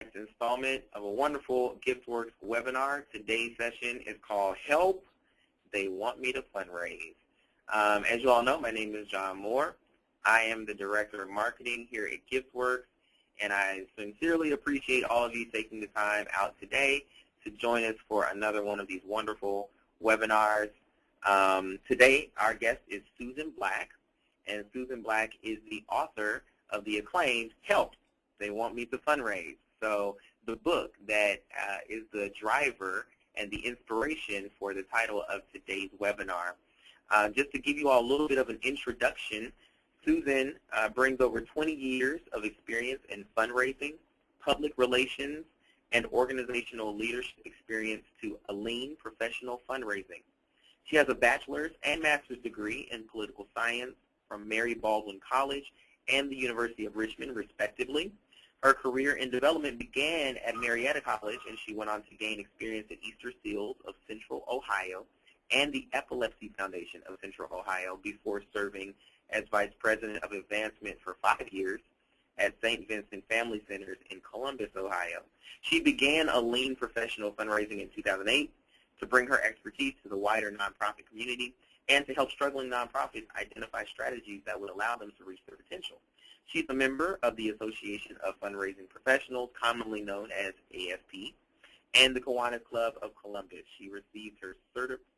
next installment of a wonderful GiftWorks webinar. Today's session is called Help, They Want Me to Fundraise. As you all know, my name is John Moore. I am the Director of Marketing here at GiftWorks, and I sincerely appreciate all of you taking the time out today to join us for another one of these wonderful webinars. Today, our guest is Susan Black, and Susan Black is the author of the acclaimed Help, They Want Me to Fundraise. So the book that is the driver and the inspiration for the title of today's webinar. Just to give you all a little bit of an introduction, Susan brings over 20 years of experience in fundraising, public relations, and organizational leadership experience to a lean professional fundraising. She has a bachelor's and master's degree in political science from Mary Baldwin College and the University of Richmond, respectively. Her career in development began at Marietta College, and she went on to gain experience at Easter Seals of Central Ohio and the Epilepsy Foundation of Central Ohio before serving as Vice President of Advancement for 5 years at St. Vincent Family Centers in Columbus, Ohio. She began a lean professional fundraising in 2008 to bring her expertise to the wider nonprofit community and to help struggling nonprofits identify strategies that would allow them to reach their potential. She's a member of the Association of Fundraising Professionals, commonly known as AFP, and the Kiwanis Club of Columbus. She received her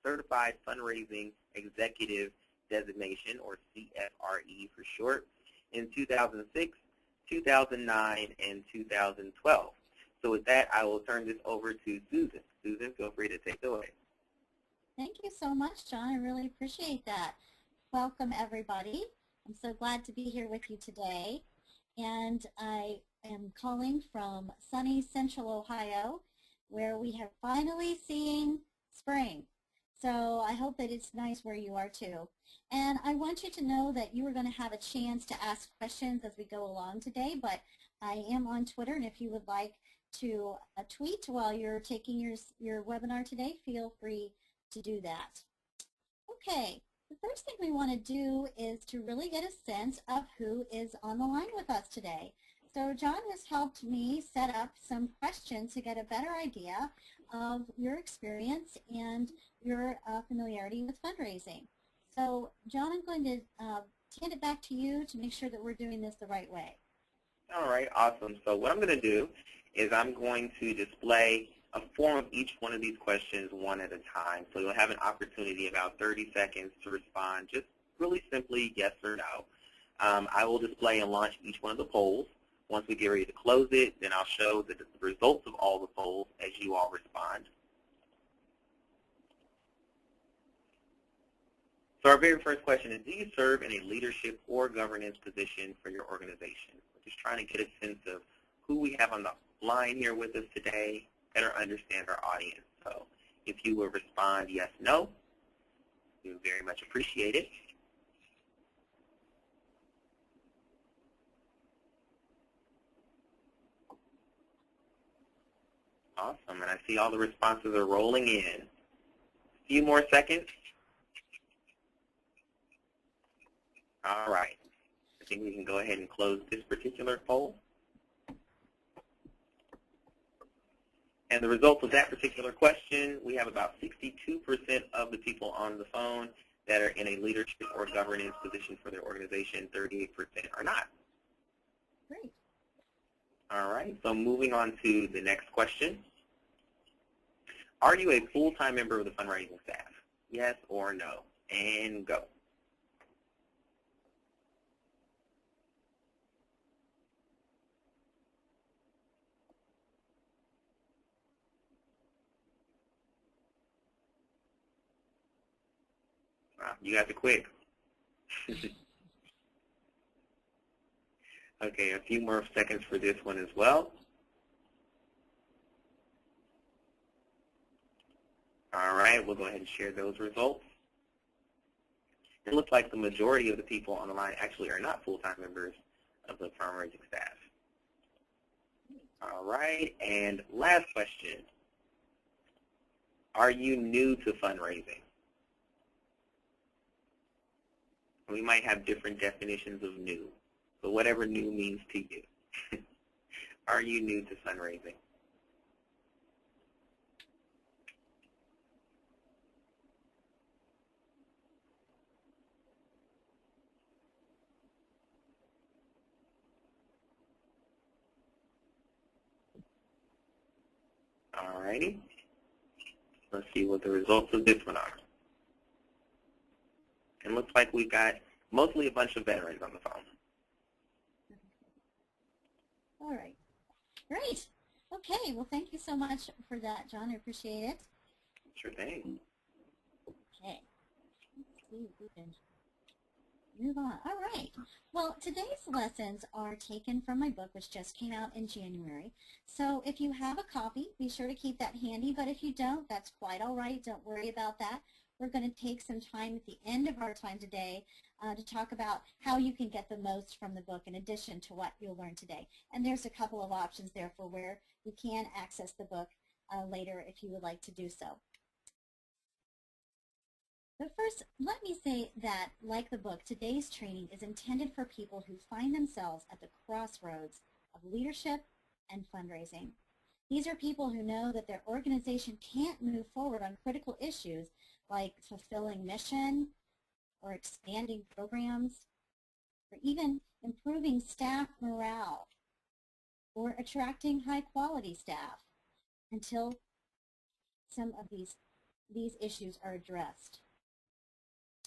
Certified Fundraising Executive designation, or CFRE for short, in 2006, 2009, and 2012. So with that, I will turn this over to Susan. Susan, feel free to take it away. Thank you so much, John. I really appreciate that. Welcome, everybody. I'm so glad to be here with you today. And I am calling from sunny Central Ohio, where we have finally seen spring. So I hope that it's nice where you are too. And I want you to know that you are going to have a chance to ask questions as we go along today, but I am on Twitter, and if you would like to tweet while you're taking your webinar today, feel free to do that. Okay, the first thing we want to do is to really get a sense of who is on the line with us today. So John has helped me set up some questions to get a better idea of your experience and your familiarity with fundraising. So John, I'm going to hand it back to you to make sure that we're doing this the right way. All right, awesome. So what I'm going to do is I'm going to display a form of each one of these questions one at a time. So you'll have an opportunity, about 30 seconds, to respond just really simply yes or no. I will display and launch each one of the polls. Once we get ready to close it, then I'll show the results of all the polls as you all respond. So our very first question is, do you serve in a leadership or governance position for your organization? We're just trying to get a sense of who we have on the line here with us today, better understand our audience. So if you would respond yes, no, we would very much appreciate it. Awesome, and I see all the responses are rolling in. A few more seconds. All right, I think we can go ahead and close this particular poll. And the results of that particular question, we have about 62% of the people on the phone that are in a leadership or governance position for their organization, 38% are not. Great. All right, so moving on to the next question. Are you a full-time member of the fundraising staff? Yes or no? And go. Wow, you guys are quick. Okay, a few more seconds for this one as well. All right, we'll go ahead and share those results. It looks like the majority of the people on the line actually are not full-time members of the fundraising staff. All right, and last question. Are you new to fundraising? We might have different definitions of new, so whatever new means to you. are you new to fundraising? Alrighty. Let's see what the results of this one are. It looks like we've got mostly a bunch of veterans on the phone. All right. Great. Okay. Well, thank you so much for that, John. I appreciate it. Sure thing. Okay. Let's see if we can move on. All right. Well, today's lessons are taken from my book, which just came out in January. So if you have a copy, be sure to keep that handy. But if you don't, that's quite all right. Don't worry about that. We're going to take some time at the end of our time today to talk about how you can get the most from the book in addition to what you'll learn today. And there's a couple of options there for where you can access the book later if you would like to do so. But first, let me say that, like the book, today's training is intended for people who find themselves at the crossroads of leadership and fundraising. These are people who know that their organization can't move forward on critical issues like fulfilling mission or expanding programs or even improving staff morale or attracting high-quality staff until some of these issues are addressed.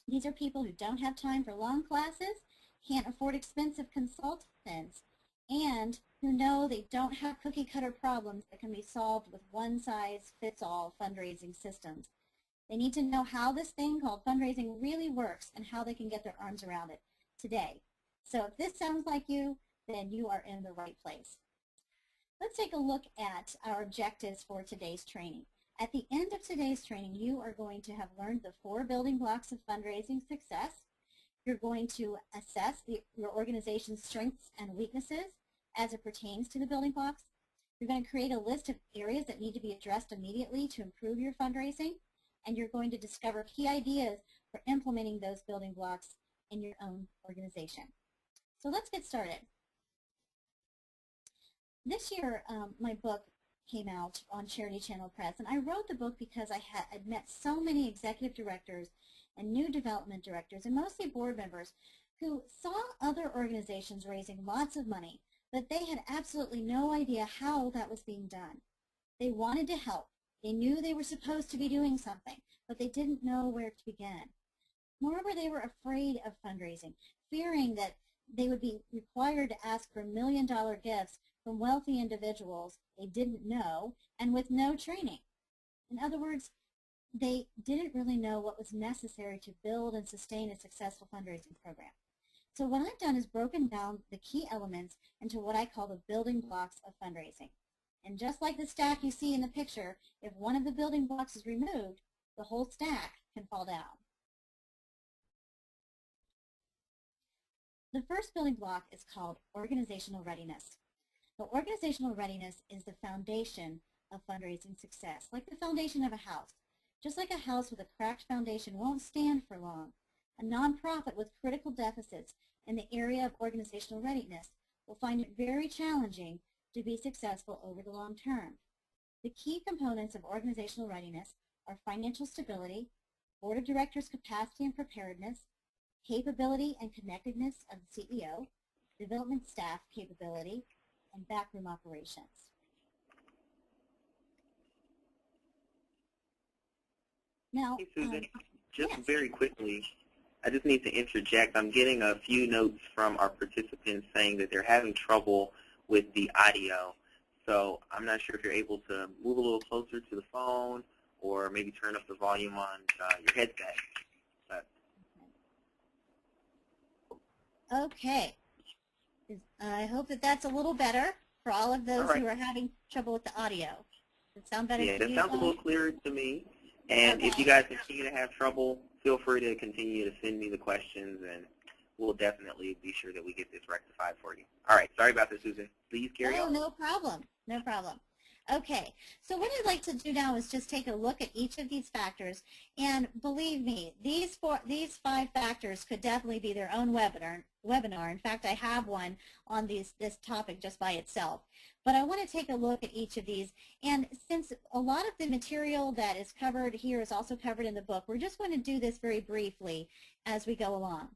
These are people who don't have time for long classes, can't afford expensive consultants, and who know they don't have cookie-cutter problems that can be solved with one-size-fits-all fundraising systems. They need to know how this thing called fundraising really works and how they can get their arms around it today. So if this sounds like you, then you are in the right place. Let's take a look at our objectives for today's training. At the end of today's training, you are going to have learned the 4 building blocks of fundraising success. You're going to assess your organization's strengths and weaknesses as it pertains to the building blocks. You're going to create a list of areas that need to be addressed immediately to improve your fundraising. And you're going to discover key ideas for implementing those building blocks in your own organization. So let's get started. This year, my book came out on Charity Channel Press, and I wrote the book because I had met so many executive directors and new development directors, and mostly board members, who saw other organizations raising lots of money, but they had absolutely no idea how that was being done. They wanted to help. They knew they were supposed to be doing something, but they didn't know where to begin. Moreover, they were afraid of fundraising, fearing that they would be required to ask for $1 million gifts from wealthy individuals they didn't know and with no training. In other words, they didn't really know what was necessary to build and sustain a successful fundraising program. So what I've done is broken down the key elements into what I call the building blocks of fundraising. And just like the stack you see in the picture, if one of the building blocks is removed, the whole stack can fall down. The first building block is called organizational readiness. So organizational readiness is the foundation of fundraising success, like the foundation of a house. Just like a house with a cracked foundation won't stand for long, a nonprofit with critical deficits in the area of organizational readiness will find it very challenging to be successful over the long term. The key components of organizational readiness are financial stability, board of directors capacity and preparedness, capability and connectedness of the CEO, development staff capability, and backroom operations. Now, hey, Susan, just yes. very quickly, I just need to interject. I'm getting a few notes from our participants saying that they're having trouble with the audio. So I'm not sure if you're able to move a little closer to the phone or maybe turn up the volume on your headset. Okay. I hope that that's a little better for all of those who are having trouble with the audio. Does it sound better to you? Yeah, that sounds a little clearer to me. And if you guys continue to have trouble, feel free to continue to send me the questions, and we'll definitely be sure that we get this rectified for you. All right, sorry about this, Susan. Please carry on. No problem. No problem. Okay, so what I'd like to do now is just take a look at each of these factors, and believe me, these 5 factors could definitely be their own webinar webinar. In fact, I have one on this topic just by itself. But I want to take a look at each of these. And since a lot of the material that is covered here is also covered in the book, we're just going to do this very briefly as we go along.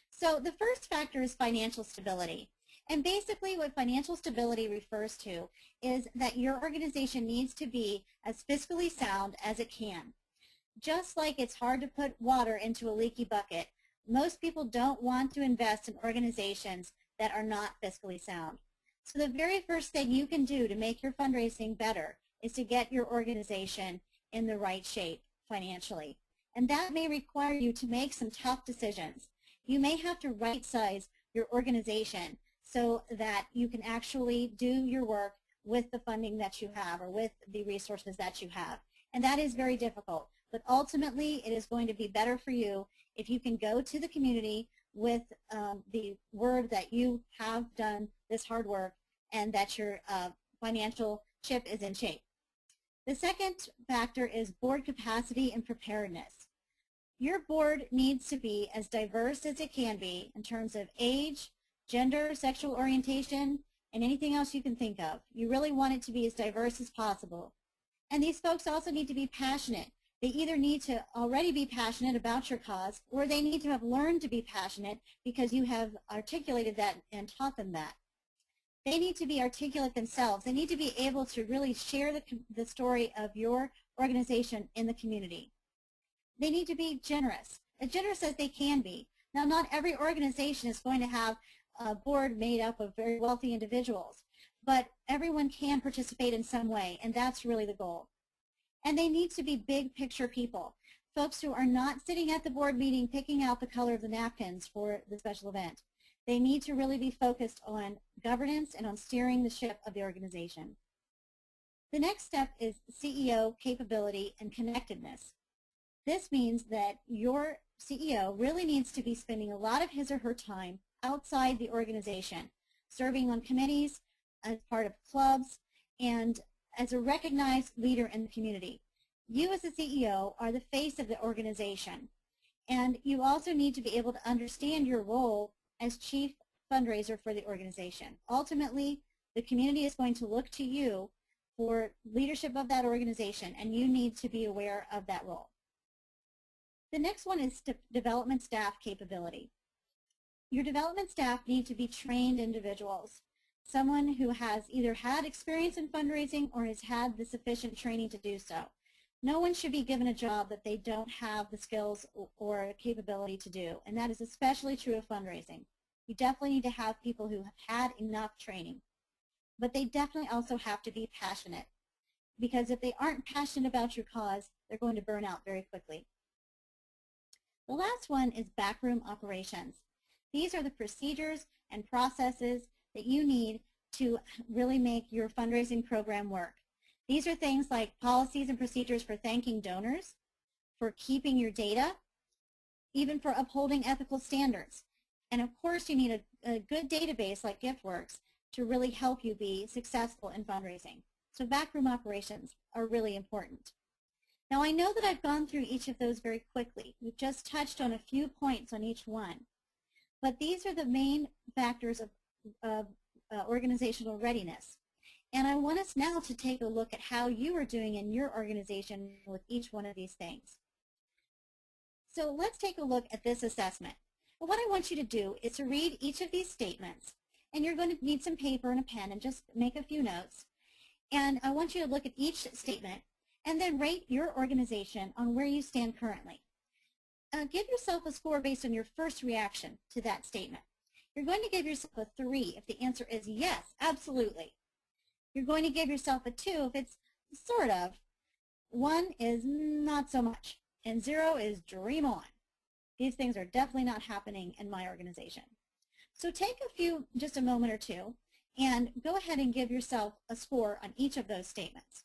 So the first factor is financial stability. And basically what financial stability refers to is that your organization needs to be as fiscally sound as it can. Just like it's hard to put water into a leaky bucket, most people don't want to invest in organizations that are not fiscally sound. So the very first thing you can do to make your fundraising better is to get your organization in the right shape financially. And that may require you to make some tough decisions. You may have to right-size your organization so that you can actually do your work with the funding that you have or with the resources that you have. And that is very difficult. But ultimately, it is going to be better for you if you can go to the community with the word that you have done this hard work and that your financial chip is in shape. The second factor is board capacity and preparedness. Your board needs to be as diverse as it can be in terms of age, gender, sexual orientation, and anything else you can think of. You really want it to be as diverse as possible. And these folks also need to be passionate. They either need to already be passionate about your cause, or they need to have learned to be passionate because you have articulated that and taught them that. They need to be articulate themselves. They need to be able to really share the story of your organization in the community. They need to be generous as they can be. Now, not every organization is going to have a board made up of very wealthy individuals, but everyone can participate in some way, and that's really the goal. And they need to be big picture people, folks who are not sitting at the board meeting picking out the color of the napkins for the special event. They need to really be focused on governance and on steering the ship of the organization. The next step is CEO capability and connectedness. This means that your CEO really needs to be spending a lot of his or her time outside the organization, serving on committees, as part of clubs, and as a recognized leader in the community. You as a CEO are the face of the organization, and you also need to be able to understand your role as chief fundraiser for the organization. Ultimately, the community is going to look to you for leadership of that organization, and you need to be aware of that role. The next one is development staff capability. Your development staff need to be trained individuals, someone who has either had experience in fundraising or has had the sufficient training to do so. No one should be given a job that they don't have the skills or capability to do, and that is especially true of fundraising. You definitely need to have people who have had enough training, but they definitely also have to be passionate, because if they aren't passionate about your cause, they're going to burn out very quickly. The last one is backroom operations. These are the procedures and processes that you need to really make your fundraising program work. These are things like policies and procedures for thanking donors, for keeping your data, even for upholding ethical standards. And of course, you need a good database like GiftWorks to really help you be successful in fundraising. So backroom operations are really important. Now, I know that I've gone through each of those very quickly. We've just touched on a few points on each one. But these are the main factors of organizational readiness. And I want us now to take a look at how you are doing in your organization with each one of these things. So let's take a look at this assessment. Well, what I want you to do is to read each of these statements. And you're going to need some paper and a pen and just make a few notes. And I want you to look at each statement and then rate your organization on where you stand currently. Give yourself a score based on your first reaction to that statement. You're going to give yourself a 3 if the answer is yes, absolutely. You're going to give yourself a 2 if it's sort of. 1 is not so much, and 0 is dream on. These things are definitely not happening in my organization. So take just a moment or two, and go ahead and give yourself a score on each of those statements.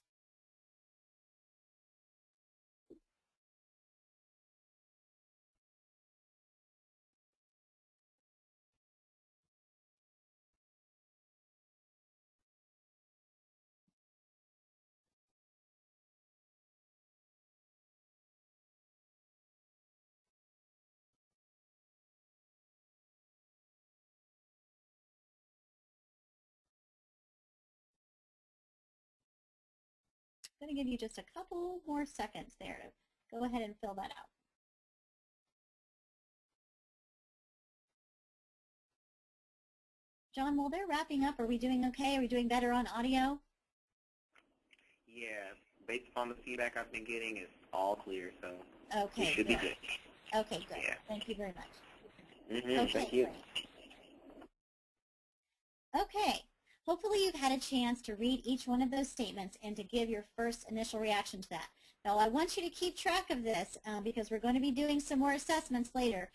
I'm going to give you just a couple more seconds there to go ahead and fill that out. John, while they're wrapping up, are we doing okay? Are we doing better on audio? Yeah, based upon the feedback I've been getting, it's all clear, so okay, it should be good. Okay, good. Yeah. Thank you very much. Okay, thank you. Great. Okay, hopefully you've had a chance to read each one of those statements and to give your first initial reaction to that. Now, I want you to keep track of this because we're going to be doing some more assessments later,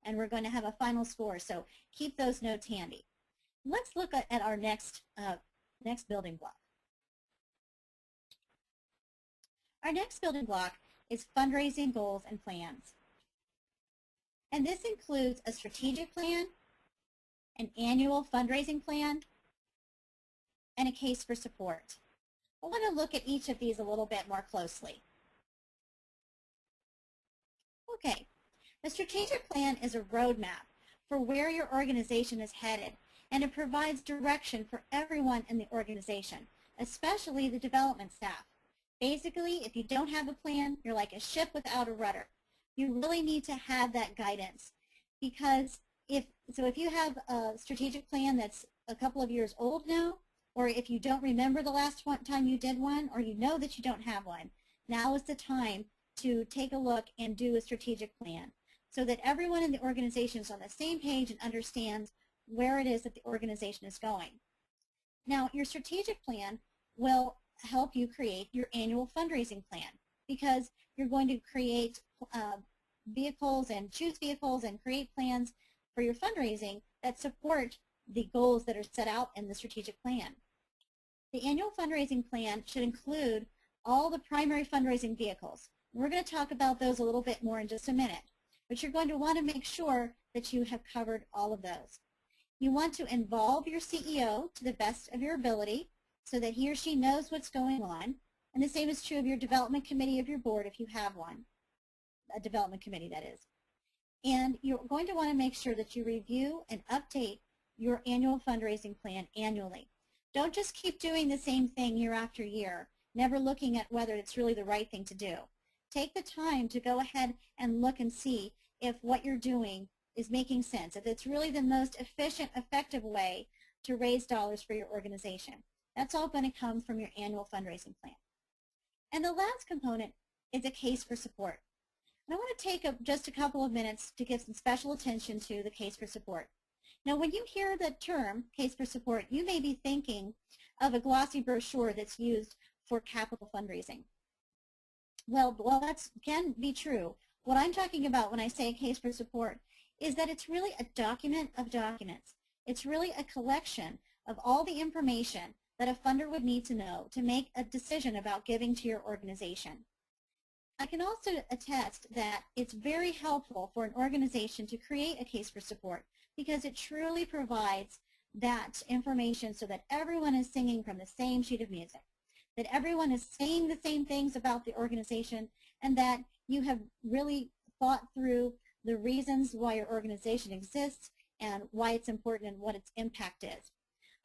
and we're going to have a final score, so keep those notes handy. Let's look at our next building block. Our next building block is fundraising goals and plans. And this includes a strategic plan, an annual fundraising plan, and a case for support. I want to look at each of these a little bit more closely. Okay, the strategic plan is a roadmap for where your organization is headed, and it provides direction for everyone in the organization, especially the development staff. Basically, if you don't have a plan, you're like a ship without a rudder. You really need to have that guidance, because if you have a strategic plan that's a couple of years old now, or if you don't remember the last time you did one, or you know that you don't have one, now is the time to take a look and do a strategic plan so that everyone in the organization is on the same page and understands where it is that the organization is going. Now, your strategic plan will help you create your annual fundraising plan, because you're going to create vehicles and choose vehicles and create plans for your fundraising that support the goals that are set out in the strategic plan. The annual fundraising plan should include all the primary fundraising vehicles. We're going to talk about those a little bit more in just a minute, but you're going to want to make sure that you have covered all of those. You want to involve your CEO to the best of your ability so that he or she knows what's going on, and the same is true of your development committee of your board if you have one, a development committee that is. And you're going to want to make sure that you review and update your annual fundraising plan annually. Don't just keep doing the same thing year after year, never looking at whether it's really the right thing to do. Take the time to go ahead and look and see if what you're doing is making sense, if it's really the most efficient, effective way to raise dollars for your organization. That's all going to come from your annual fundraising plan. And the last component is a case for support. And I want to take just a couple of minutes to give some special attention to the case for support. Now, when you hear the term case for support, you may be thinking of a glossy brochure that's used for capital fundraising. Well, that can be true. What I'm talking about when I say a case for support is that it's really a document of documents. It's really a collection of all the information that a funder would need to know to make a decision about giving to your organization. I can also attest that it's very helpful for an organization to create a case for support because it truly provides that information so that everyone is singing from the same sheet of music, that everyone is saying the same things about the organization, and that you have really thought through the reasons why your organization exists and why it's important and what its impact is.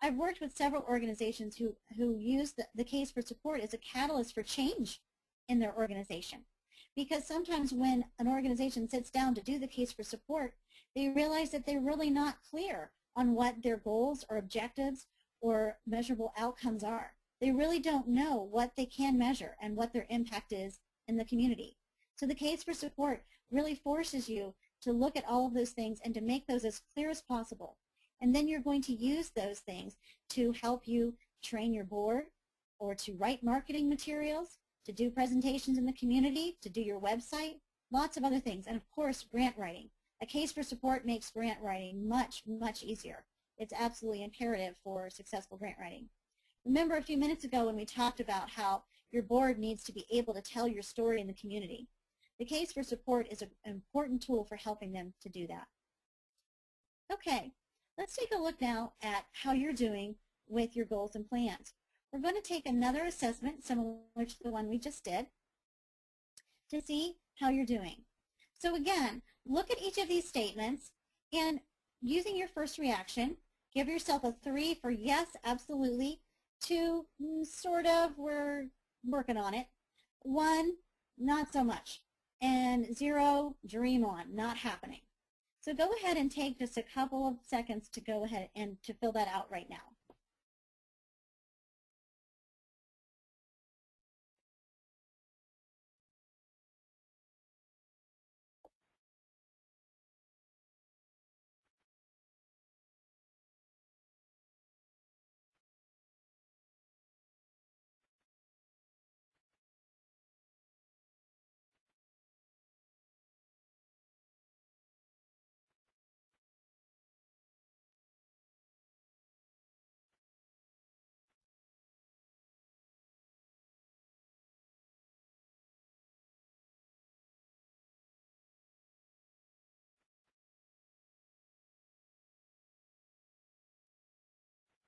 I've worked with several organizations who use the case for support as a catalyst for change in their organization. Because sometimes when an organization sits down to do the case for support, they realize that they're really not clear on what their goals or objectives or measurable outcomes are. They really don't know what they can measure and what their impact is in the community. So the case for support really forces you to look at all of those things and to make those as clear as possible. And then you're going to use those things to help you train your board or to write marketing materials, to do presentations in the community, to do your website, lots of other things, and of course grant writing. A case for support makes grant writing much, much easier. It's absolutely imperative for successful grant writing. Remember a few minutes ago when we talked about how your board needs to be able to tell your story in the community. The case for support is an important tool for helping them to do that. Okay, let's take a look now at how you're doing with your goals and plans. We're going to take another assessment similar to the one we just did to see how you're doing. So again, look at each of these statements and using your first reaction, give yourself a 3 for yes, absolutely, 2, sort of, we're working on it. 1, not so much. And 0, dream on, not happening. So go ahead and take just a couple of seconds to go ahead and to fill that out right now.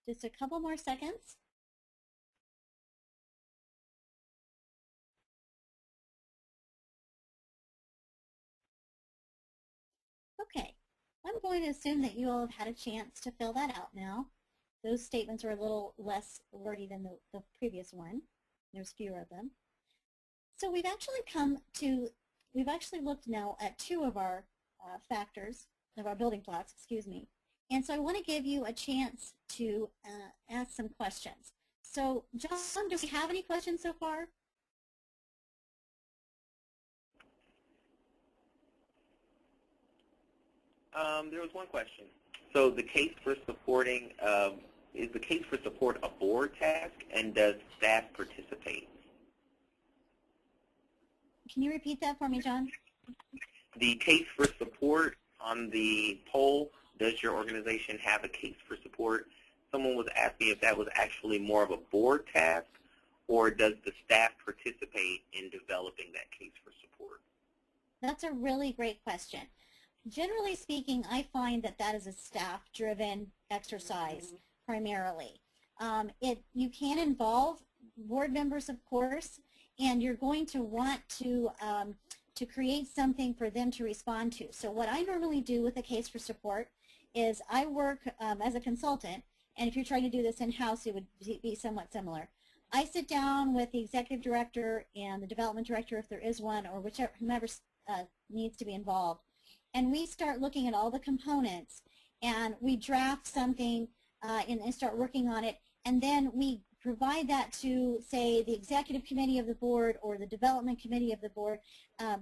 Just a couple more seconds. Okay, I'm going to assume that you all have had a chance to fill that out now. Those statements are a little less wordy than the previous one. There's fewer of them. So we've actually looked now at 2 of our factors, of our building blocks, excuse me. And so I want to give you a chance to ask some questions. So John, do we have any questions so far? There was one question. So the case for supporting, is the case for support a board task, and does staff participate? Can you repeat that for me, John? The case for support on the poll, does your organization have a case for support? Someone was asking if that was actually more of a board task, or does the staff participate in developing that case for support? That's a really great question. Generally speaking, I find that that is a staff-driven exercise primarily. You can involve board members, of course, and you're going to want to create something for them to respond to. So what I normally do with a case for support is I work as a consultant, and if you're trying to do this in-house, it would be somewhat similar. I sit down with the executive director and the development director, if there is one, or whomever needs to be involved. And we start looking at all the components, and we draft something and start working on it, and then we provide that to, say, the executive committee of the board or the development committee of the board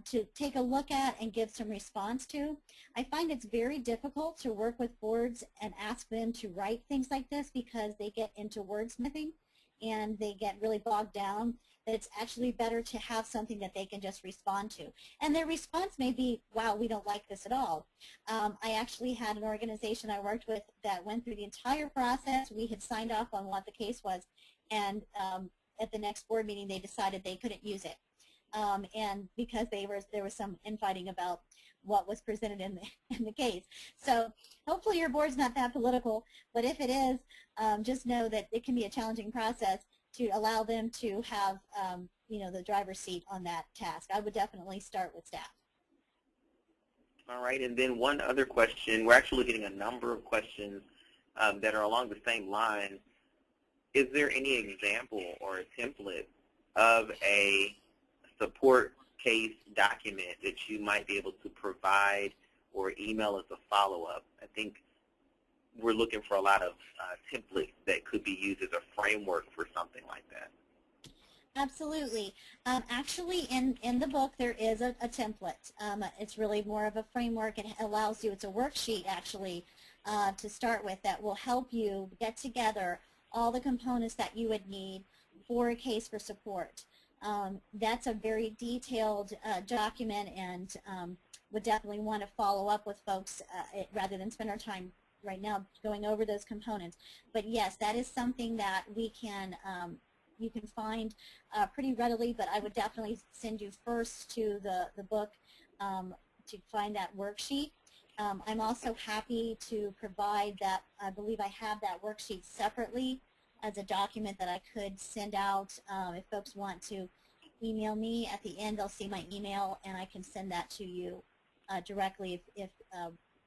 to take a look at and give some response to. I find it's very difficult to work with boards and ask them to write things like this because they get into wordsmithing and they get really bogged down. That it's actually better to have something that they can just respond to. And their response may be, wow, we don't like this at all. I actually had an organization I worked with that went through the entire process. We had signed off on what the case was, and at the next board meeting they decided they couldn't use it. And because there was some infighting about what was presented in the case. So hopefully your board's not that political, but if it is, just know that it can be a challenging process to allow them to have the driver's seat on that task. I would definitely start with staff. All right, and then one other question. We're actually getting a number of questions that are along the same line. Is there any example or a template of a support case document that you might be able to provide or email as a follow-up? I think we're looking for a lot of templates that could be used as a framework for something like that. Absolutely. Actually, in the book, there is a template. It's really more of a framework. It allows you, it's a worksheet, actually, to start with that will help you get together all the components that you would need for a case for support. That's a very detailed document, and would definitely want to follow up with folks rather than spend our time right now going over those components. But yes, that is something that we can you can find pretty readily, but I would definitely send you first to the book to find that worksheet. I'm also happy to provide that. I believe I have that worksheet separately as a document that I could send out if folks want to email me. At the end, they'll see my email, and I can send that to you directly if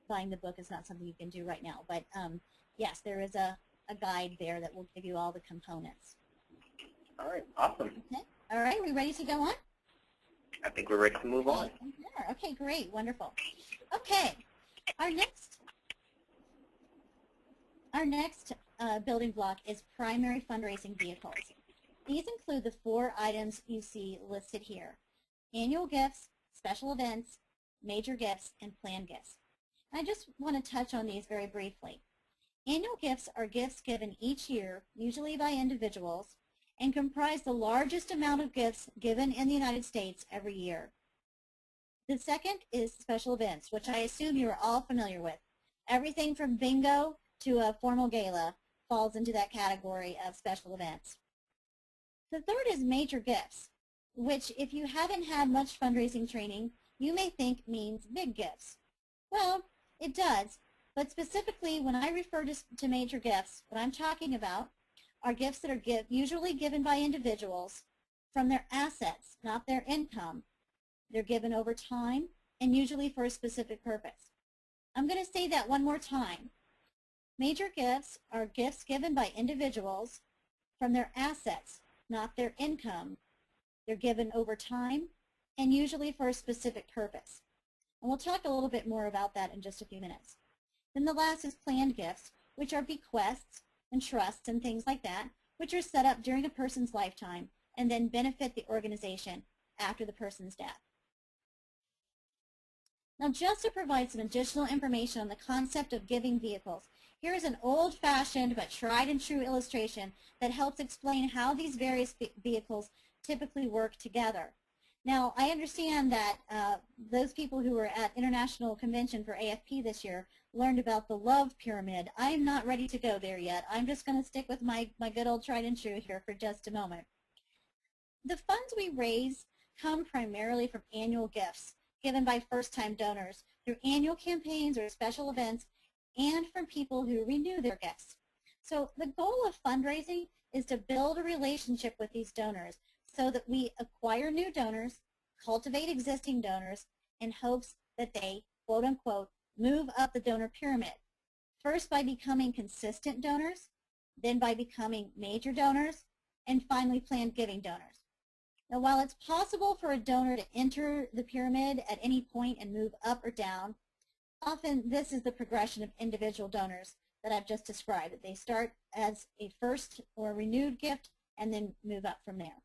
buying the book is not something you can do right now. But yes, there is a guide there that will give you all the components. All right, awesome. Okay. All right, we ready to go on? I think we're ready to move on. Okay, great, wonderful. Okay, our next building block is primary fundraising vehicles. These include the 4 items you see listed here: annual gifts, special events, major gifts, and planned gifts. I just want to touch on these very briefly. Annual gifts are gifts given each year, usually by individuals, and comprise the largest amount of gifts given in the United States every year. The second is special events, which I assume you are all familiar with. Everything from bingo to a formal gala falls into that category of special events. The third is major gifts, which, if you haven't had much fundraising training, you may think means big gifts. Well, it does, but specifically when I refer to major gifts, what I'm talking about are gifts that are usually given by individuals from their assets, not their income. They're given over time and usually for a specific purpose. I'm going to say that one more time. Major gifts are gifts given by individuals from their assets, not their income. They're given over time and usually for a specific purpose. And we'll talk a little bit more about that in just a few minutes. Then the last is planned gifts, which are bequests and trusts and things like that, which are set up during a person's lifetime and then benefit the organization after the person's death. Now, just to provide some additional information on the concept of giving vehicles, here is an old-fashioned but tried and true illustration that helps explain how these various vehicles typically work together. Now, I understand that those people who were at International Convention for AFP this year learned about the love pyramid. I'm not ready to go there yet. I'm just going to stick with my good old tried and true here for just a moment. The funds we raise come primarily from annual gifts given by first-time donors through annual campaigns or special events and from people who renew their gifts. So the goal of fundraising is to build a relationship with these donors so that we acquire new donors, cultivate existing donors in hopes that they, quote unquote, move up the donor pyramid. First by becoming consistent donors, then by becoming major donors, and finally planned giving donors. Now, while it's possible for a donor to enter the pyramid at any point and move up or down, often this is the progression of individual donors that I've just described. They start as a first or renewed gift and then move up from there.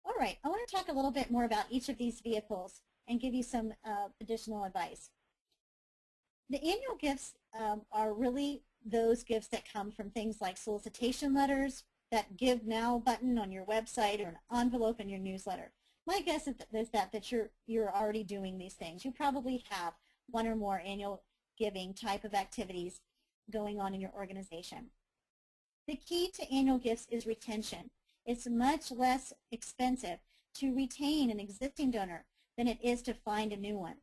All right, I want to talk a little bit more about each of these vehicles and give you some additional advice. The annual gifts are really those gifts that come from things like solicitation letters, that Give Now button on your website, or an envelope in your newsletter. My guess is that you're already doing these things. You probably have one or more annual giving type of activities going on in your organization. The key to annual gifts is retention. It's much less expensive to retain an existing donor than it is to find a new one.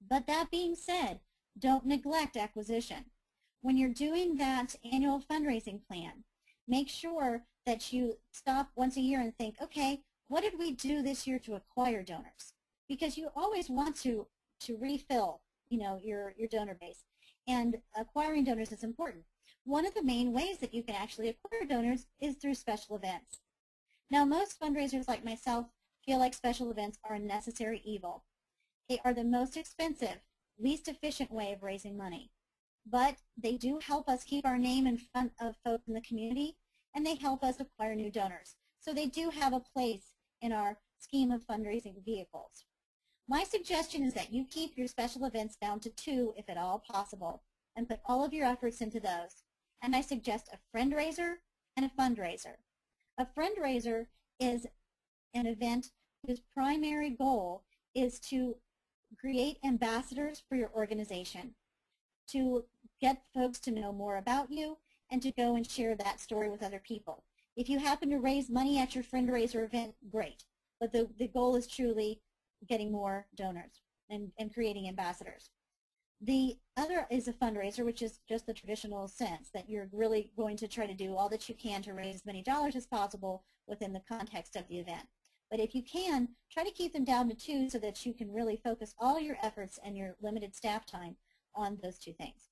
But that being said, don't neglect acquisition. When you're doing that annual fundraising plan, make sure that you stop once a year and think, okay, what did we do this year to acquire donors? Because you always want to refill, your donor base. And acquiring donors is important. One of the main ways that you can actually acquire donors is through special events. Now, most fundraisers like myself feel like special events are a necessary evil. They are the most expensive, least efficient way of raising money. But they do help us keep our name in front of folks in the community, and they help us acquire new donors. So they do have a place in our scheme of fundraising vehicles. My suggestion is that you keep your special events down to 2, if at all possible, and put all of your efforts into those. And I suggest a friend-raiser and a fundraiser. A friend-raiser is an event whose primary goal is to create ambassadors for your organization, to get folks to know more about you, and to go and share that story with other people. If you happen to raise money at your friend-raiser event, great. But the goal is truly getting more donors and creating ambassadors. The other is a fundraiser, which is just the traditional sense that you're really going to try to do all that you can to raise as many dollars as possible within the context of the event. But if you can, try to keep them down to 2 so that you can really focus all your efforts and your limited staff time on those 2 things.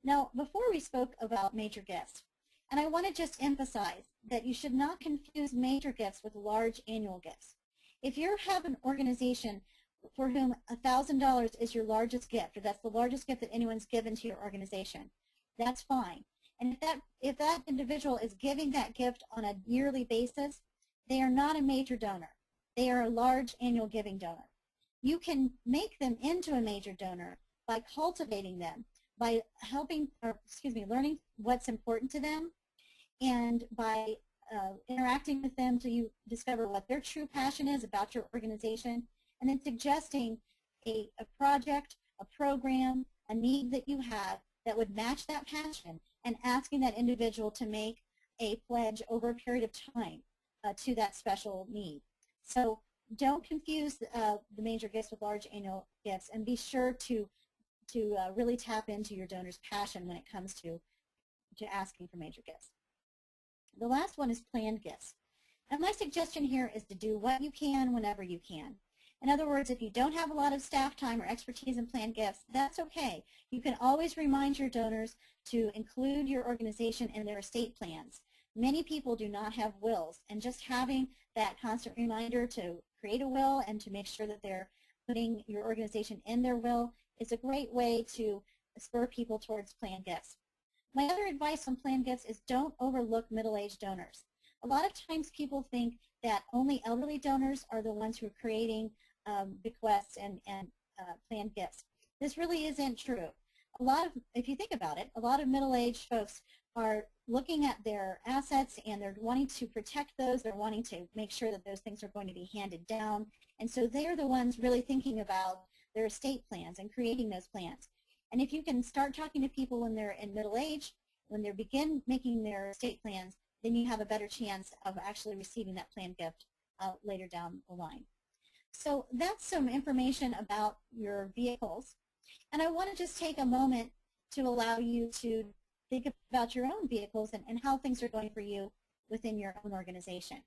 Now, before we spoke about major gifts, And I want to just emphasize that you should not confuse major gifts with large annual gifts. If you have an organization for whom $1,000 is your largest gift, or that's the largest gift that anyone's given to your organization, that's fine. And if that individual is giving that gift on a yearly basis, they are not a major donor. They are a large annual giving donor. You can make them into a major donor by cultivating them, by learning what's important to them, and by interacting with them till you discover what their true passion is about your organization, and then suggesting a project, a program, a need that you have that would match that passion, and asking that individual to make a pledge over a period of time to that special need. So don't confuse the major gifts with large annual gifts, and be sure to really tap into your donor's passion when it comes to asking for major gifts. The last one is planned gifts. And my suggestion here is to do what you can whenever you can. In other words, if you don't have a lot of staff time or expertise in planned gifts, that's okay. You can always remind your donors to include your organization in their estate plans. Many people do not have wills, and just having that constant reminder to create a will and to make sure that they're putting your organization in their will is a great way to spur people towards planned gifts. My other advice on planned gifts is don't overlook middle-aged donors. A lot of times people think that only elderly donors are the ones who are creating bequests and planned gifts. This really isn't true. If you think about it, a lot of middle-aged folks are looking at their assets and they're wanting to protect those. They're wanting to make sure that those things are going to be handed down. And so they're the ones really thinking about their estate plans and creating those plans. And if you can start talking to people when they're in middle age, when they begin making their estate plans, then you have a better chance of actually receiving that planned gift later down the line. So that's some information about your vehicles. And I want to just take a moment to allow you to think about your own vehicles and how things are going for you within your own organization.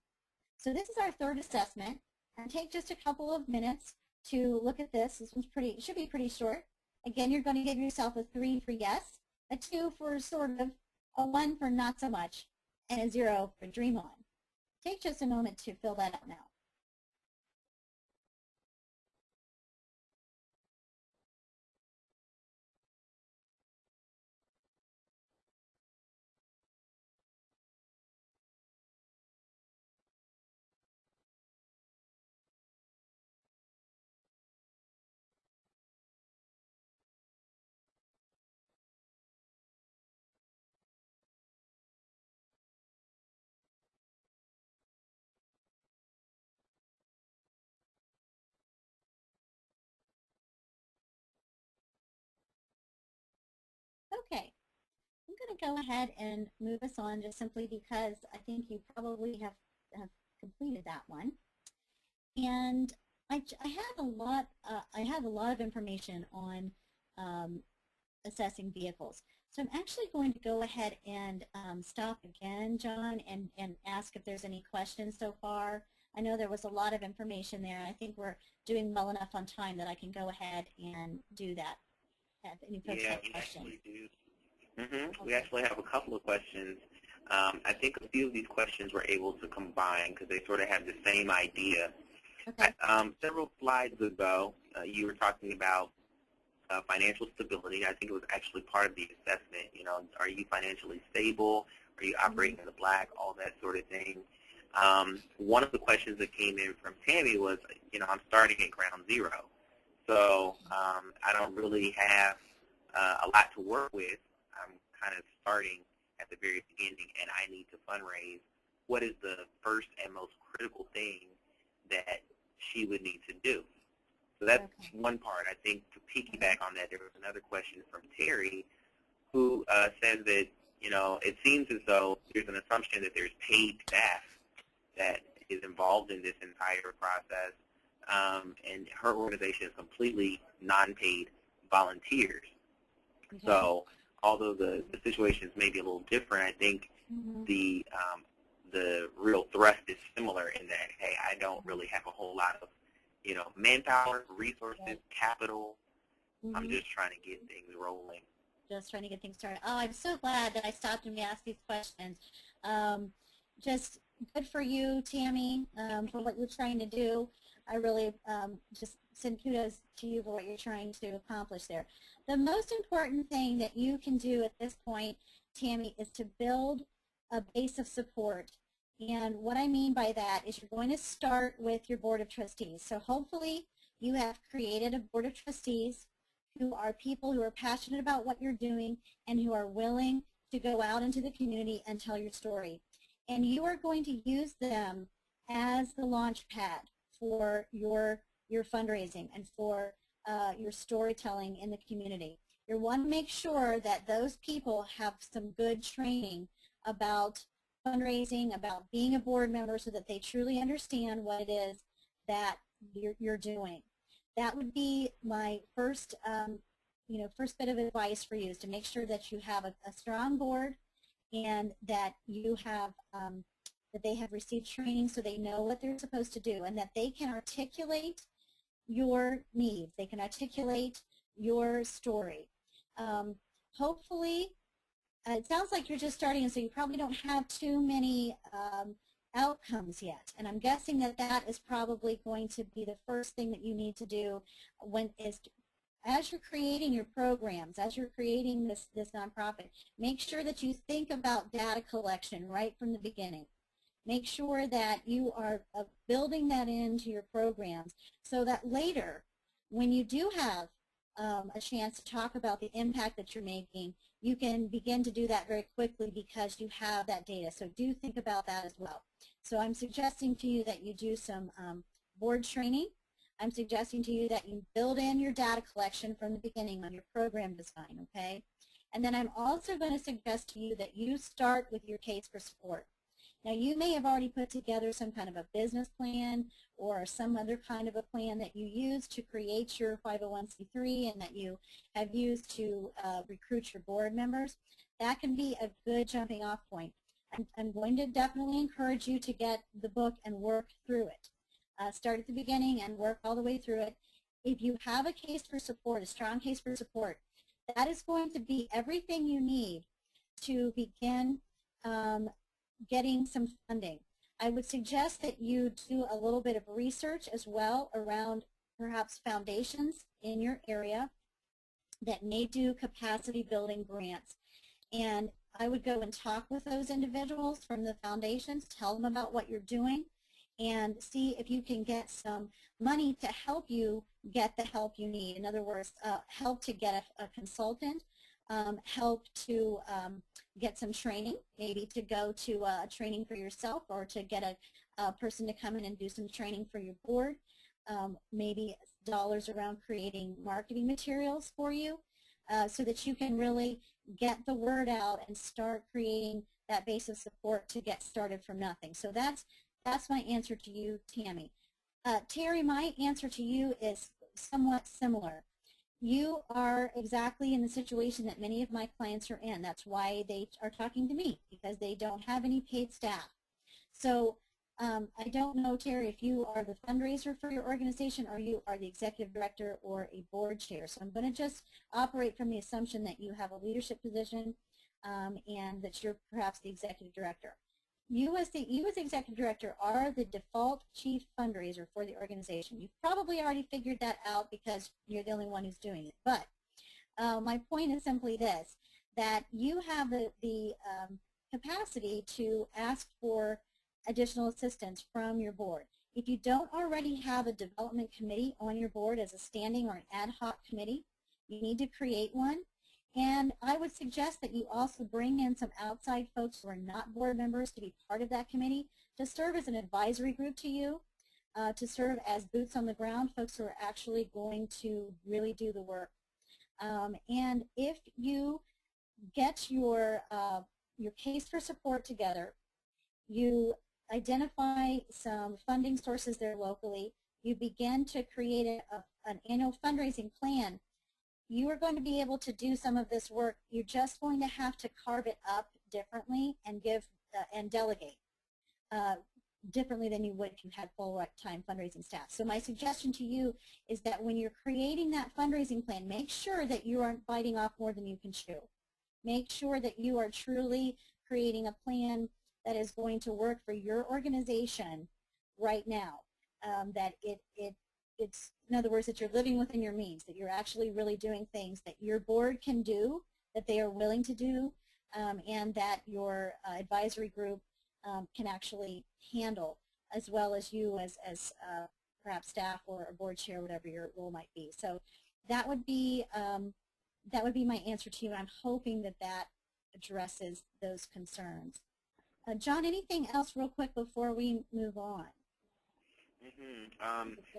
So this is our third assessment. And take just a couple of minutes to look at this. This one's should be pretty short. Again, you're going to give yourself a 3 for yes, a 2 for sort of, a 1 for not so much, and a 0 for dream on. Take just a moment to fill that out now. Okay, I'm going to go ahead and move us on just simply because I think you probably have completed that one. And I have a lot of information on assessing vehicles. So I'm actually going to go ahead and stop again, John, and ask if there's any questions so far. I know there was a lot of information there, and I think we're doing well enough on time that I can go ahead and do that. Have any folks have questions? Actually do. Okay. We actually have a couple of questions. I think a few of these questions we're able to combine because they sort of have the same idea. Okay. Several slides ago, you were talking about financial stability. I think it was actually part of the assessment. You know, are you financially stable? Are you operating in the black? All that sort of thing. One of the questions that came in from Tammy was, you know, I'm starting at ground zero. So I don't really have a lot to work with. I'm kind of starting at the very beginning, and I need to fundraise. What is the first and most critical thing that she would need to do? So that's one part. I think to piggyback on that, there was another question from Terry who says that, you know, it seems as though there's an assumption that there's paid staff that is involved in this entire process, and her organization is completely non-paid volunteers. Okay. So although the situations may be a little different, I think the real thrust is similar in that, hey, I don't really have a whole lot of, you know, manpower, resources, capital. I'm just trying to get things rolling. just trying to get things started. Oh, I'm so glad that I stopped and we asked these questions. Just good for you, Tammy, for what you're trying to do. I really just send kudos to you for what you're trying to accomplish there. The most important thing that you can do at this point, Tammy, is to build a base of support. And what I mean by that is you're going to start with your board of trustees. So hopefully you have created a board of trustees who are people who are passionate about what you're doing and who are willing to go out into the community and tell your story. And you are going to use them as the launch pad for your fundraising and for your storytelling in the community. You want to make sure that those people have some good training about fundraising, about being a board member, so that they truly understand what it is that you're doing. That would be my first, first bit of advice for you, is to make sure that you have a strong board and that you have that they have received training so they know what they're supposed to do, and that they can articulate your needs. They can articulate your story. Hopefully, it sounds like you're just starting, and so you probably don't have too many outcomes yet. And I'm guessing that that is probably going to be the first thing that you need to do as you're creating your programs, as you're creating this nonprofit. Make sure that you think about data collection right from the beginning. Make sure that you are building that into your programs so that later, when you do have a chance to talk about the impact that you're making, you can begin to do that very quickly because you have that data. So do think about that as well. So I'm suggesting to you that you do some board training. I'm suggesting to you that you build in your data collection from the beginning on your program design, okay? And then I'm also going to suggest to you that you start with your case for support. Now, you may have already put together some kind of a business plan or some other kind of a plan that you use to create your 501c3 and that you have used to recruit your board members. That can be a good jumping off point. I'm going to definitely encourage you to get the book and work through it. Start at the beginning and work all the way through it. If you have a case for support, a strong case for support, that is going to be everything you need to begin getting some funding. I would suggest that you do a little bit of research as well around perhaps foundations in your area that may do capacity building grants. And I would go and talk with those individuals from the foundations, tell them about what you're doing, and see if you can get some money to help you get the help you need. In other words, help to get a consultant, help to get some training, maybe to go to training for yourself or to get a person to come in and do some training for your board, maybe dollars around creating marketing materials for you so that you can really get the word out and start creating that base of support to get started from nothing. So that's my answer to you, Tammy. Terry, my answer to you is somewhat similar. You are exactly in the situation that many of my clients are in. That's why they are talking to me, because they don't have any paid staff. So I don't know, Terry, if you are the fundraiser for your organization or you are the executive director or a board chair. So I'm going to just operate from the assumption that you have a leadership position and that you're perhaps the executive director. You as the executive director are the default chief fundraiser for the organization. You've probably already figured that out because you're the only one who's doing it. But my point is simply this, that you have the capacity to ask for additional assistance from your board. If you don't already have a development committee on your board as a standing or an ad hoc committee, you need to create one. And I would suggest that you also bring in some outside folks who are not board members to be part of that committee, to serve as an advisory group to you, to serve as boots on the ground, folks who are actually going to really do the work. And if you get your case for support together, you identify some funding sources there locally, you begin to create an annual fundraising plan, you are going to be able to do some of this work. You're just going to have to carve it up differently and give and delegate. differently than you would if you had full-time fundraising staff. So my suggestion to you is that when you're creating that fundraising plan, make sure that you aren't biting off more than you can chew. Make sure that you are truly creating a plan that is going to work for your organization right now. That it's, in other words, that you're living within your means, that you're actually really doing things that your board can do, that they are willing to do, and that your advisory group can actually handle, as well as you as perhaps staff or a board chair, whatever your role might be. So that would be my answer to you, and I'm hoping that that addresses those concerns. John, anything else real quick before we move on?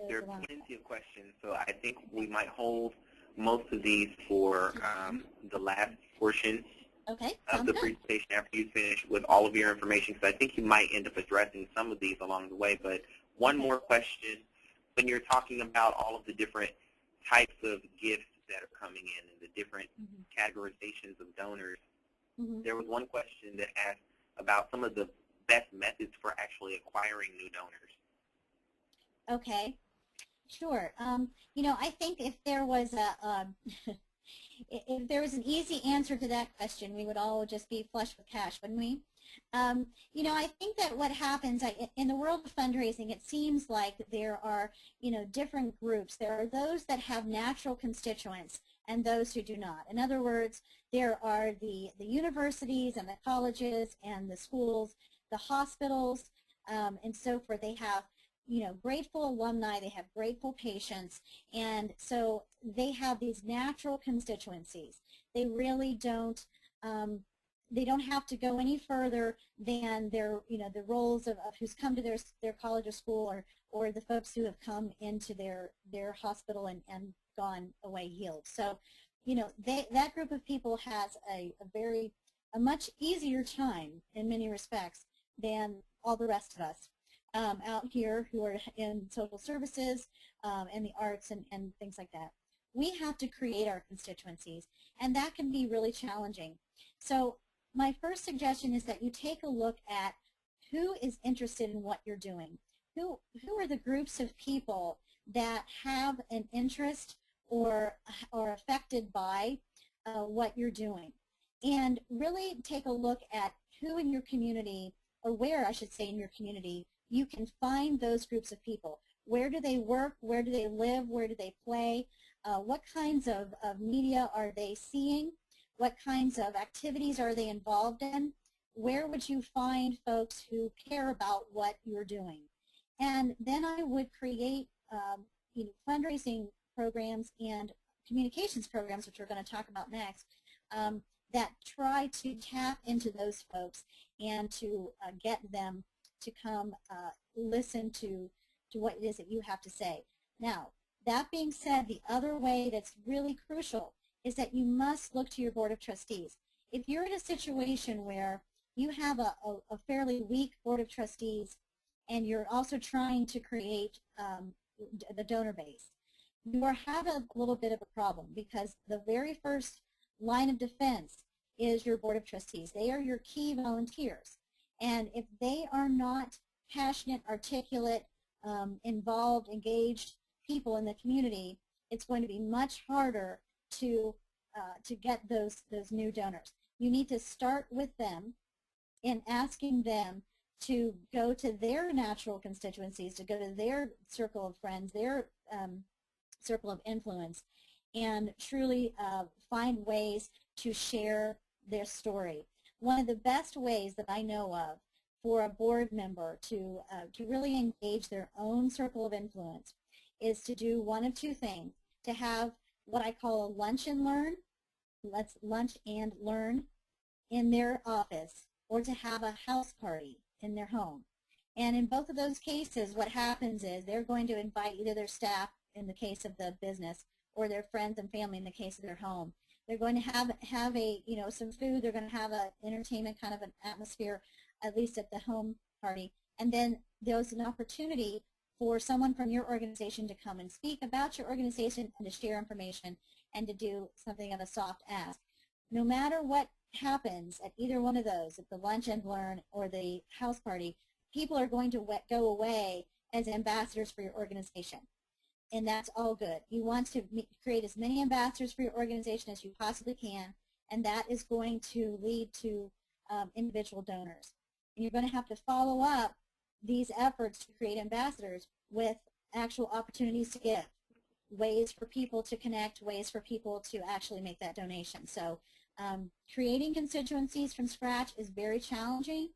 There are plenty of questions, so I think we might hold most of these for the last portion of the presentation after you finish with all of your information, because I think you might end up addressing some of these along the way. But one more question, when you're talking about all of the different types of gifts that are coming in and the different categorizations of donors, there was one question that asked about some of the best methods for actually acquiring new donors. Okay, sure. You know, I think if there was if there was an easy answer to that question, we would all just be flush with cash, wouldn't we? You know, I think that what happens in the world of fundraising, it seems like there are, you know, different groups. There are those that have natural constituents and those who do not. In other words, there are the universities and the colleges and the schools, the hospitals, and so forth. They have, you know, grateful alumni, they have grateful patients, and so they have these natural constituencies. They really don't, they don't have to go any further than their, you know, the roles of who's come to their college or school, or the folks who have come into their hospital and gone away healed. So, you know, that group of people has a much easier time in many respects than all the rest of us out here who are in social services and the arts and things like that. We have to create our constituencies, and that can be really challenging. So my first suggestion is that you take a look at who is interested in what you're doing. Who are the groups of people that have an interest or are affected by what you're doing? And really take a look at who in your community, or where I should say in your community, you can find those groups of people. Where do they work? Where do they live? Where do they play? What kinds of media are they seeing? What kinds of activities are they involved in? Where would you find folks who care about what you're doing? And then I would create you know, fundraising programs and communications programs, which we're going to talk about next, that try to tap into those folks and to get them to come listen to what it is that you have to say. Now, that being said, the other way that's really crucial is that you must look to your board of trustees. If you're in a situation where you have a fairly weak board of trustees and you're also trying to create the donor base, you have a little bit of a problem, because the very first line of defense is your board of trustees. They are your key volunteers. And if they are not passionate, articulate, involved, engaged people in the community, it's going to be much harder to get those new donors. You need to start with them in asking them to go to their natural constituencies, to go to their circle of friends, their circle of influence, and truly find ways to share their story. One of the best ways that I know of for a board member to really engage their own circle of influence is to do one of two things: to have what I call a lunch and learn, let's lunch and learn in their office, or to have a house party in their home. And in both of those cases, what happens is they're going to invite either their staff, in the case of the business, or their friends and family in the case of their home. They're going to have a, you know, some food. They're going to have an entertainment kind of an atmosphere, at least at the home party. And then there's an opportunity for someone from your organization to come and speak about your organization and to share information and to do something of a soft ask. No matter what happens at either one of those, at the lunch and learn or the house party, people are going to go away as ambassadors for your organization. And that's all good. You want to create as many ambassadors for your organization as you possibly can, and that is going to lead to individual donors. And you're going to have to follow up these efforts to create ambassadors with actual opportunities to give, ways for people to connect, ways for people to actually make that donation. So creating constituencies from scratch is very challenging,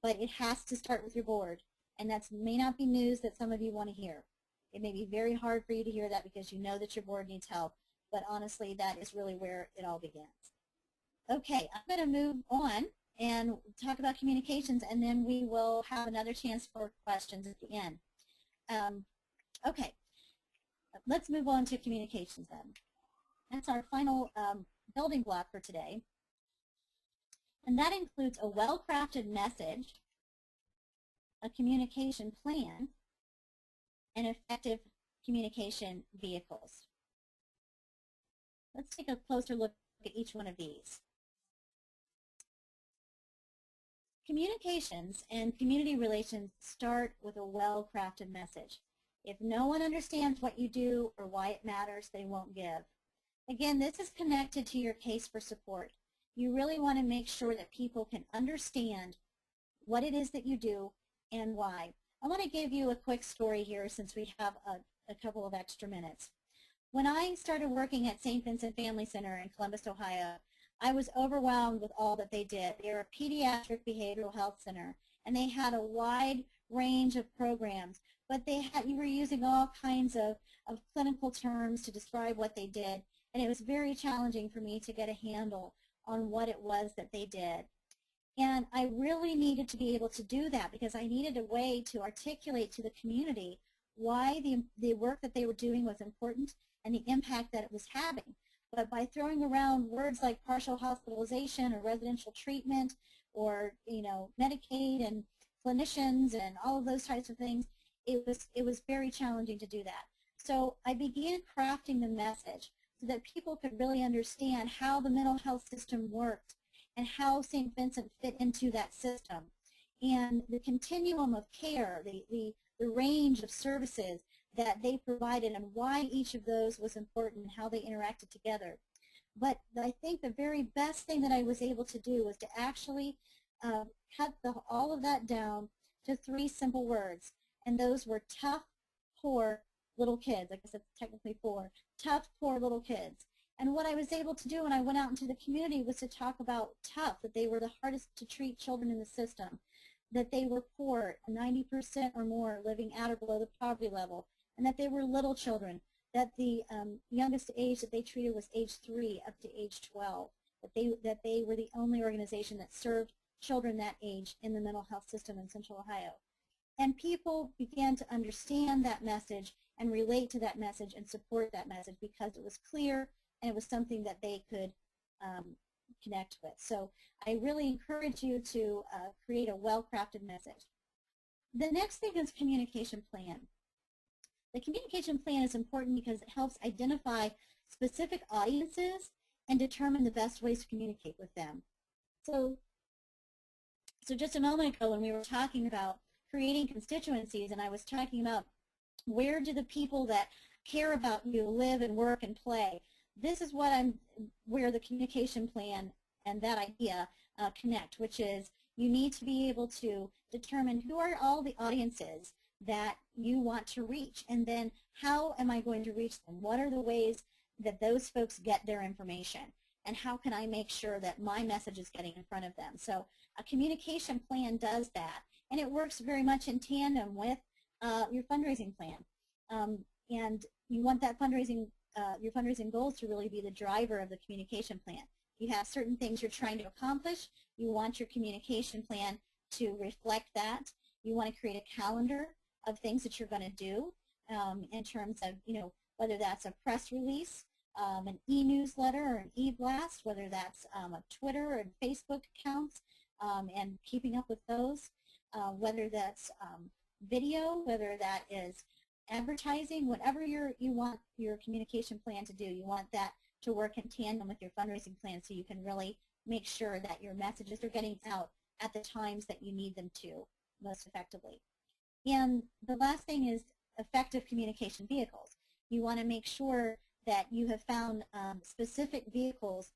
but it has to start with your board. And that may not be news that some of you want to hear. It may be very hard for you to hear that because you know that your board needs help, but honestly, that is really where it all begins. Okay, I'm going to move on and talk about communications, and then we will have another chance for questions at the end. Okay, let's move on to communications then. That's our final building block for today, and that includes a well-crafted message, a communication plan, and effective communication vehicles. Let's take a closer look at each one of these. Communications and community relations start with a well-crafted message. If no one understands what you do or why it matters, they won't give. Again, this is connected to your case for support. You really want to make sure that people can understand what it is that you do and why. I want to give you a quick story here since we have a couple of extra minutes. When I started working at St. Vincent Family Center in Columbus, Ohio, I was overwhelmed with all that they did. They were a pediatric behavioral health center, and they had a wide range of programs, but you were using all kinds of clinical terms to describe what they did, and it was very challenging for me to get a handle on what it was that they did. And I really needed to be able to do that because I needed a way to articulate to the community why the work that they were doing was important and the impact that it was having. But by throwing around words like partial hospitalization or residential treatment or, you know, Medicaid and clinicians and all of those types of things, it was very challenging to do that. So I began crafting the message so that people could really understand how the mental health system worked and how St. Vincent fit into that system, and the continuum of care, the range of services that they provided and why each of those was important and how they interacted together. But I think the very best thing that I was able to do was to actually cut all of that down to 3 simple words, and those were tough, poor little kids. I guess it's technically 4. Tough, poor little kids. And what I was able to do when I went out into the community was to talk about tough, that they were the hardest to treat children in the system, that they were poor, 90% or more living at or below the poverty level, and that they were little children, that the youngest age that they treated was age 3 up to age 12, that they were the only organization that served children that age in the mental health system in Central Ohio. And people began to understand that message and relate to that message and support that message because it was clear and it was something that they could connect with. So I really encourage you to create a well-crafted message. The next thing is communication plan. The communication plan is important because it helps identify specific audiences and determine the best ways to communicate with them. So just a moment ago when we were talking about creating constituencies, and I was talking about where do the people that care about you live and work and play, this is where the communication plan and that idea connect, which is you need to be able to determine who are all the audiences that you want to reach, and then how am I going to reach them? What are the ways that those folks get their information, and how can I make sure that my message is getting in front of them? So a communication plan does that, and it works very much in tandem with your fundraising plan. And you want that your fundraising goals to really be the driver of the communication plan. You have certain things you're trying to accomplish. You want your communication plan to reflect that. You want to create a calendar of things that you're going to do in terms of, whether that's a press release, an e-newsletter or an e-blast, whether that's a Twitter or Facebook accounts and keeping up with those, whether that's video, whether that is advertising, whatever you want your communication plan to do, you want that to work in tandem with your fundraising plan so you can really make sure that your messages are getting out at the times that you need them to. most effectively. And the last thing is effective communication vehicles. You want to make sure that you have found specific vehicles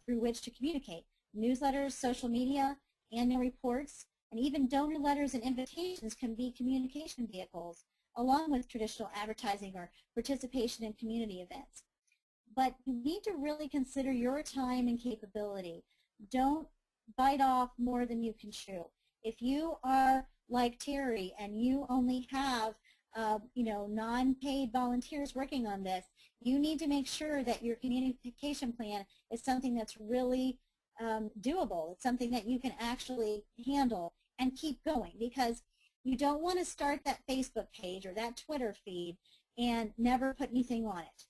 through which to communicate. Newsletters, social media, annual reports, and even donor letters and invitations can be communication vehicles, along with traditional advertising or participation in community events. But you need to really consider your time and capability. Don't bite off more than you can chew. If you are like Terry and you only have non-paid volunteers working on this, you need to make sure that your communication plan is something that's really doable. It's something that you can actually handle and keep going, because you don't want to start that Facebook page or that Twitter feed and never put anything on it.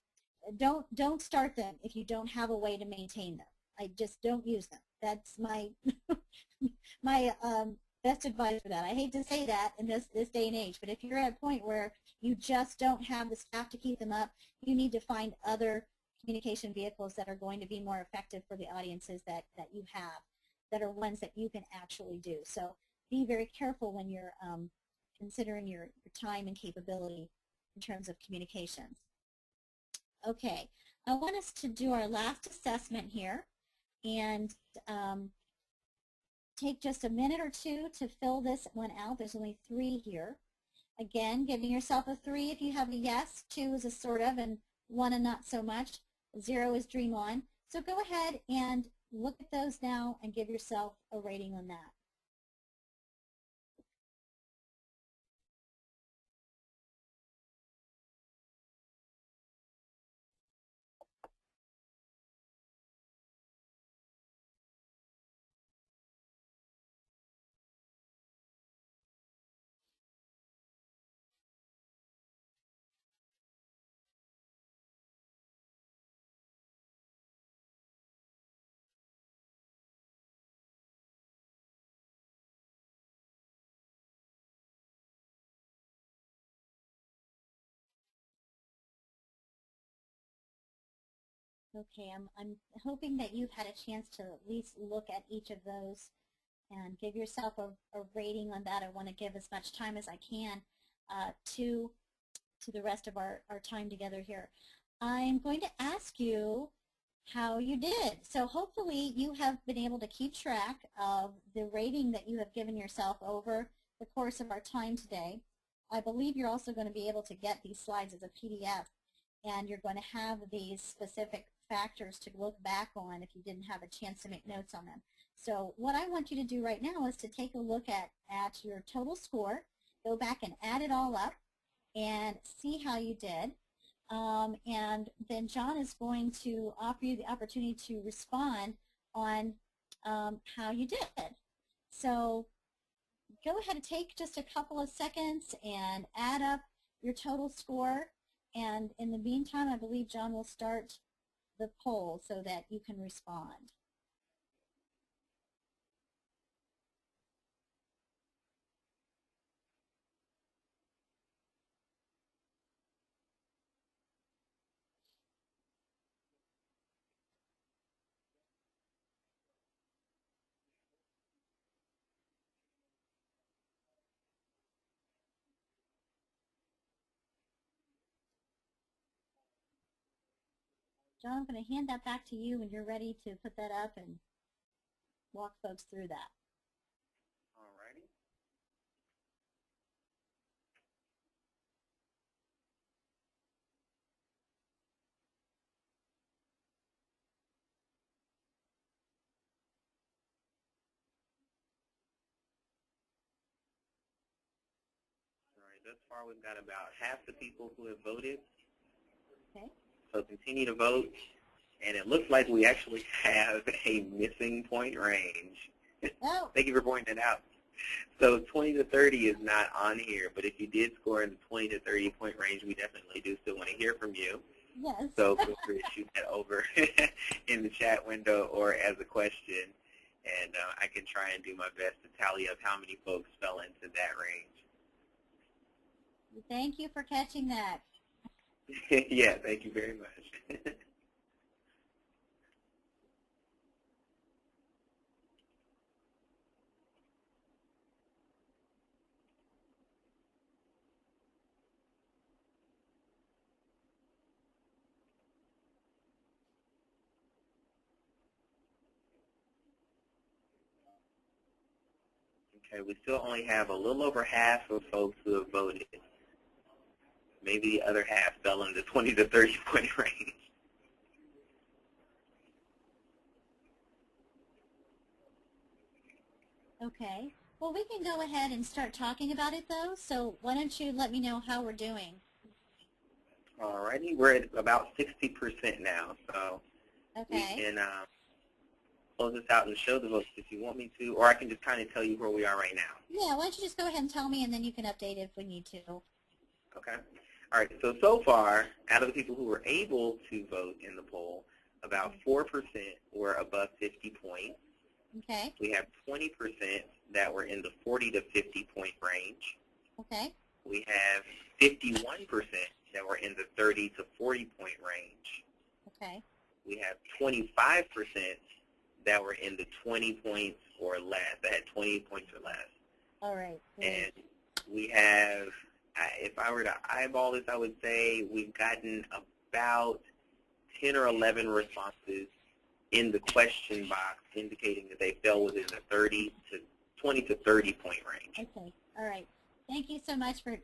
Don't start them if you don't have a way to maintain them. I just don't use them. That's my my best advice for that. I hate to say that in this day and age, but if you're at a point where you just don't have the staff to keep them up, you need to find other communication vehicles that are going to be more effective for the audiences that you have, that are ones that you can actually do. So be very careful when you're considering your time and capability in terms of communications. Okay, I want us to do our last assessment here and take just a minute or two to fill this one out. There's only 3 here. Again, giving yourself a 3 if you have a yes, 2 is a sort of, and 1 a not so much. 0 is dream on. So go ahead and look at those now and give yourself a rating on that. Okay, I'm hoping that you've had a chance to at least look at each of those and give yourself a rating on that. I want to give as much time as I can to the rest of our time together here. I'm going to ask you how you did. So hopefully you have been able to keep track of the rating that you have given yourself over the course of our time today. I believe you're also going to be able to get these slides as a PDF, and you're going to have these specific factors to look back on if you didn't have a chance to make notes on them. So what I want you to do right now is to take a look at your total score, go back and add it all up, and see how you did. And then John is going to offer you the opportunity to respond on how you did. So go ahead and take just a couple of seconds and add up your total score. And in the meantime, I believe John will start the poll so that you can respond. John, I'm going to hand that back to you when you're ready to put that up and walk folks through that. All righty. All right, thus far we've got about half the people who have voted. Okay. So continue to vote. And it looks like we actually have a missing point range. Oh. Thank you for pointing that out. So 20 to 30 is not on here, but if you did score in the 20 to 30 point range, we definitely do still want to hear from you. Yes. So feel free to shoot that over in the chat window or as a question, and I can try and do my best to tally up how many folks fell into that range. Thank you for catching that. Yeah, thank you very much. Okay, we still only have a little over half of folks who have voted. Maybe the other half fell in the 20 to 30 point range. Okay. Well, we can go ahead and start talking about it, though. So why don't you let me know how we're doing? Alrighty, we're at about 60% now, so okay. We can close this out and show the votes if you want me to, or I can just kind of tell you where we are right now. Yeah, why don't you just go ahead and tell me, and then you can update it if we need to. Okay. All right, so far, out of the people who were able to vote in the poll, about 4% were above 50 points. Okay. We have 20% that were in the 40 to 50 point range. Okay. We have 51% that were in the 30 to 40 point range. Okay. We have 25% that were in the 20 points or less, that had 20 points or less. All right. Great. And we have, if I were to eyeball this, I would say we've gotten about 10 or 11 responses in the question box indicating that they fell within the 20 to 30 point range. Okay. All right. Thank you so much for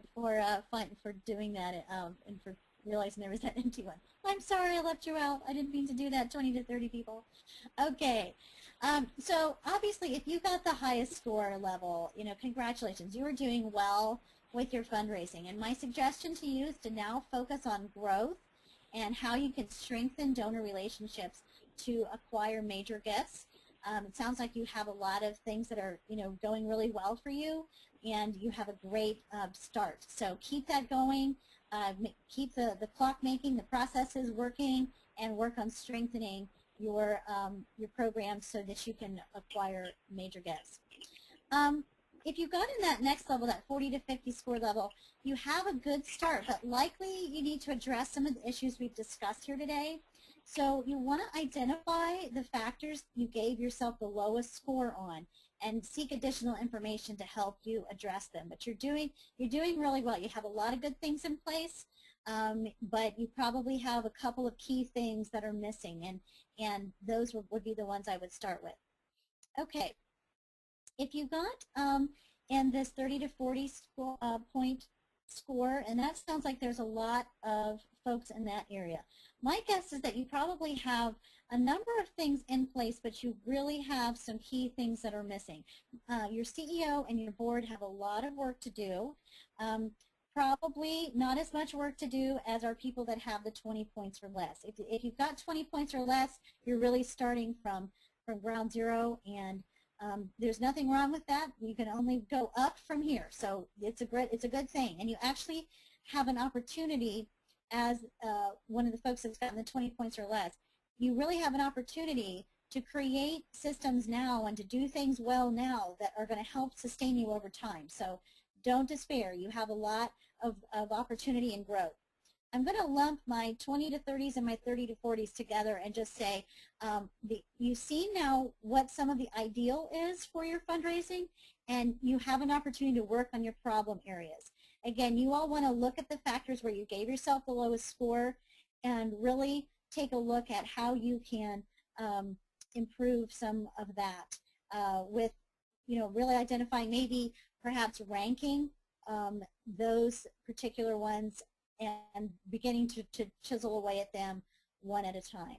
doing that and for realizing there was that empty one. I'm sorry I left you out. I didn't mean to do that, 20 to 30 people. Okay. So obviously, if you got the highest score level, congratulations. You were doing well with your fundraising. And my suggestion to you is to now focus on growth and how you can strengthen donor relationships to acquire major gifts. It sounds like you have a lot of things that are, going really well for you, and you have a great start. So keep that going. Keep the clock making, the processes working, and work on strengthening your program so that you can acquire major gifts. If you got in that next level, that 40 to 50 score level, you have a good start, but likely you need to address some of the issues we've discussed here today. So you want to identify the factors you gave yourself the lowest score on and seek additional information to help you address them. But you're doing really well. You have a lot of good things in place, but you probably have a couple of key things that are missing, and those would be the ones I would start with. Okay. If you got in this 30 to 40 point score, and that sounds like there's a lot of folks in that area. My guess is that you probably have a number of things in place, but you really have some key things that are missing. Your CEO and your board have a lot of work to do. Probably not as much work to do as are people that have the 20 points or less. If you've got 20 points or less, you're really starting from ground zero, and there's nothing wrong with that. You can only go up from here, so it's a good thing. And you actually have an opportunity as one of the folks that's gotten the 20 points or less. You really have an opportunity to create systems now and to do things well now that are going to help sustain you over time. So don't despair. You have a lot of opportunity and growth. I'm going to lump my 20 to 30s and my 30 to 40s together and just say you see now what some of the ideal is for your fundraising, and you have an opportunity to work on your problem areas. Again, you all want to look at the factors where you gave yourself the lowest score and really take a look at how you can improve some of that with, really identifying maybe perhaps ranking those particular ones and beginning to chisel away at them one at a time.